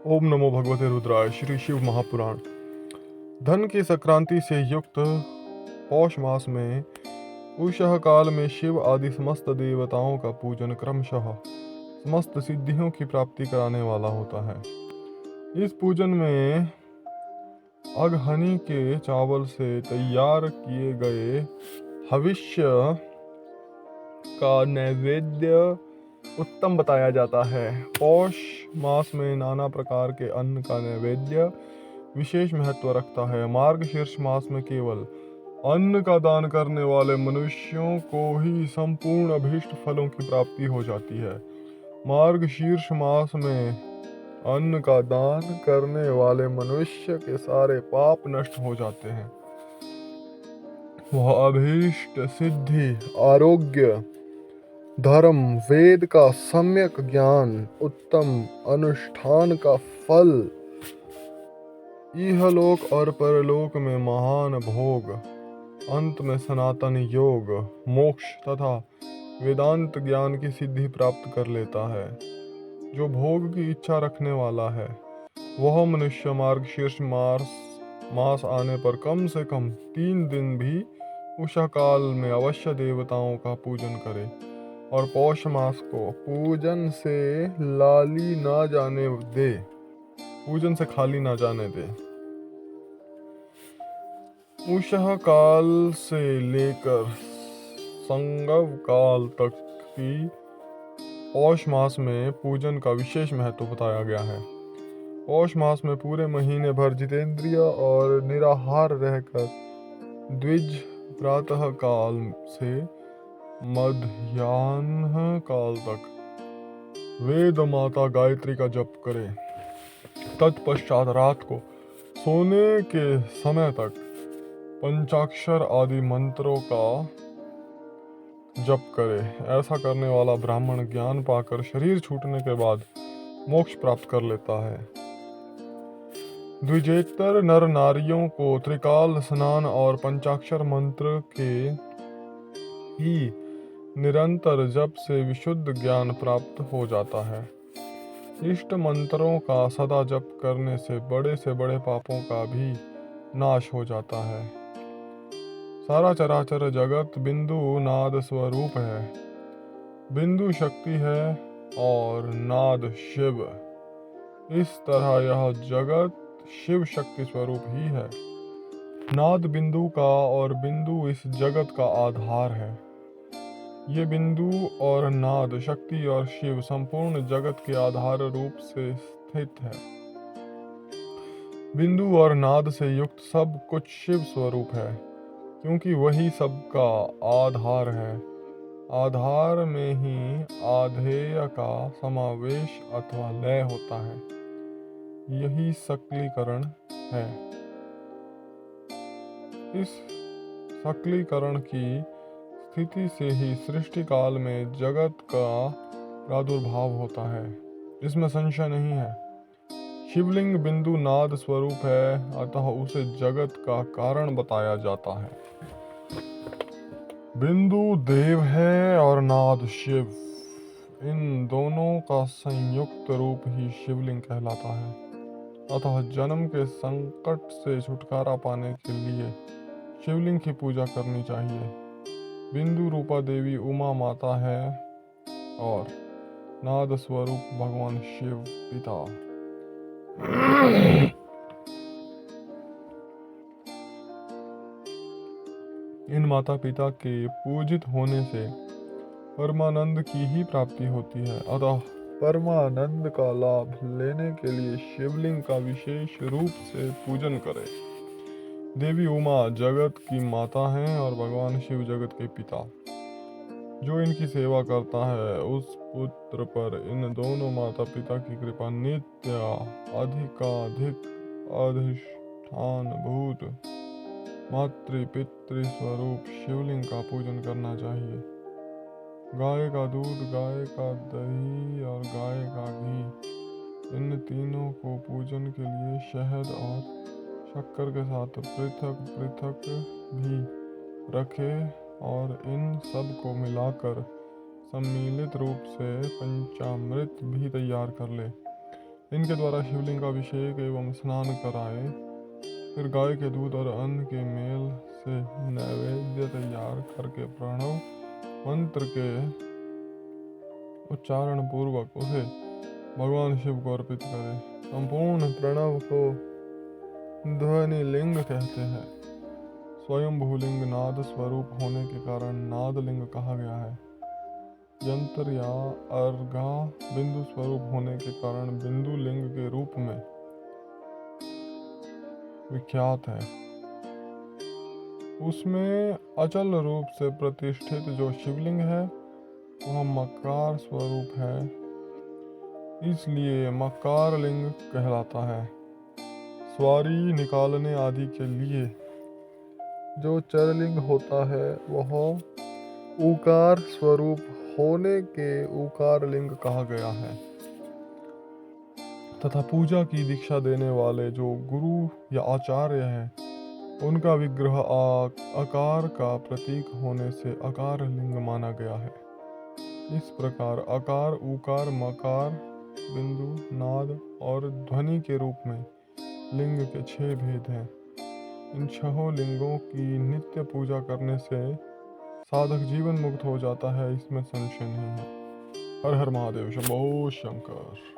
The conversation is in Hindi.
ओम नमो भगवते रुद्राय। श्री शिव महापुराण। धन की संक्रांति से युक्त पौष मास में उषः काल में शिव आदि समस्त देवताओं का पूजन क्रमशः समस्त सिद्धियों की प्राप्ति कराने वाला होता है। इस पूजन में अगहनी के चावल से तैयार किए गए हविष्य का नैवेद्य उत्तम बताया जाता है। पौष मास में नाना प्रकार के अन्न का नैवेद्य विशेष महत्व रखता है। मार्गशीर्ष मास में केवल अन्न का दान करने वाले मनुष्यों को ही संपूर्ण अभीष्ट फलों की प्राप्ति हो जाती है। मार्गशीर्ष मास में अन्न का दान करने वाले मनुष्य के सारे पाप नष्ट हो जाते हैं। वह अभीष्ट सिद्धि, आरोग्य, धर्म, वेद का सम्यक ज्ञान, उत्तम अनुष्ठान का फल, इहलोक और परलोक में महान भोग, अंत में सनातन योग, मोक्ष तथा वेदांत ज्ञान की सिद्धि प्राप्त कर लेता है। जो भोग की इच्छा रखने वाला है वह मनुष्य मार्गशीर्ष मास आने पर कम से कम 3 दिन भी उषा काल में अवश्य देवताओं का पूजन करे और पौष मास को पूजन से लाली ना जाने दे, पूजन से खाली ना जाने दे। उषः काल से लेकर संगव काल तक की पौष मास में पूजन का विशेष महत्व बताया गया है। पौष मास में पूरे महीने भर जितेंद्रिय और निराहार रहकर द्विज प्रातः काल से मध्याह्न काल तक वेद माता गायत्री का जप करें। तत्पश्चात रात को सोने के समय तक पंचाक्षर आदि मंत्रों का जप करे। ऐसा करने वाला ब्राह्मण ज्ञान पाकर शरीर छूटने के बाद मोक्ष प्राप्त कर लेता है। द्विजेतर नर नारियों को त्रिकाल स्नान और पंचाक्षर मंत्र के ही निरंतर जप से विशुद्ध ज्ञान प्राप्त हो जाता है। इष्ट मंत्रों का सदा जप करने से बड़े पापों का भी नाश हो जाता है। सारा चराचर जगत बिंदु नाद स्वरूप है। बिंदु शक्ति है और नाद शिव। इस तरह यह जगत शिव शक्ति स्वरूप ही है। नाद बिंदु का और बिंदु इस जगत का आधार है। ये बिंदु और नाद शक्ति और शिव संपूर्ण जगत के आधार रूप से स्थित है। बिंदु और नाद से युक्त सब कुछ शिव स्वरूप है, क्योंकि वही सबका आधार है। आधार में ही आधेय का समावेश अथवा लय होता है। यही सकलीकरण है। इस सकलीकरण की स्थिति से ही सृष्टि काल में जगत का प्रादुर्भाव होता है, इसमें संशय नहीं है। शिवलिंग बिंदु नाद स्वरूप है, अतः उसे जगत का कारण बताया जाता है। बिंदु देव है और नाद शिव। इन दोनों का संयुक्त रूप ही शिवलिंग कहलाता है। अतः जन्म के संकट से छुटकारा पाने के लिए शिवलिंग की पूजा करनी चाहिए। बिंदु रूपा देवी उमा माता है और नाद स्वरूप भगवान शिव पिता। इन माता पिता के पूजित होने से परमानंद की ही प्राप्ति होती है। अतः परमानंद का लाभ लेने के लिए शिवलिंग का विशेष रूप से पूजन करें। देवी उमा जगत की माता हैं और भगवान शिव जगत के पिता। जो इनकी सेवा करता है उस पुत्र पर इन दोनों माता पिता की कृपा नित्य अधिकाधिक अधिष्ठान भूत मातृ पितृ स्वरूप शिवलिंग का पूजन करना चाहिए। गाय का दूध, गाय का दही और गाय का घी, इन तीनों को पूजन के लिए शहद और शक्कर के साथ पृथक भी रखें और इन सब को मिलाकर सम्मिलित रूप से पंचामृत भी तैयार कर ले। इनके द्वारा शिवलिंग का अभिषेक एवं स्नान कराए, फिर गाय के दूध और अन्न के मेल से नैवेद्य तैयार करके प्रणव मंत्र के उच्चारण पूर्वक उसे भगवान शिव को अर्पित करें। संपूर्ण प्रणव को ध्वनि लिंग कहते हैं। स्वयंभू लिंग नाद स्वरूप होने के कारण नाद लिंग कहा गया है। यंत्र या अर्घा बिंदु स्वरूप होने के कारण बिंदु लिंग के रूप में विख्यात है। उसमें अचल रूप से प्रतिष्ठित जो शिवलिंग है वह मकार स्वरूप है, इसलिए मकार लिंग कहलाता है। स्वारी निकालने आदि के लिए जो चरलिंग होता है वह ऊकार स्वरूप होने के ऊकार लिंग कहा गया है। तथा पूजा की दीक्षा देने वाले जो गुरु या आचार्य हैं उनका विग्रह आकार का प्रतीक होने से आकार लिंग माना गया है। इस प्रकार आकार, उकार, मकार, बिंदु, नाद और ध्वनि के रूप में लिंग के 6 भेद हैं। इन 6 लिंगों की नित्य पूजा करने से साधक जीवन मुक्त हो जाता है, इसमें संशय नहीं है। हर हर महादेव, शंभो शंकर।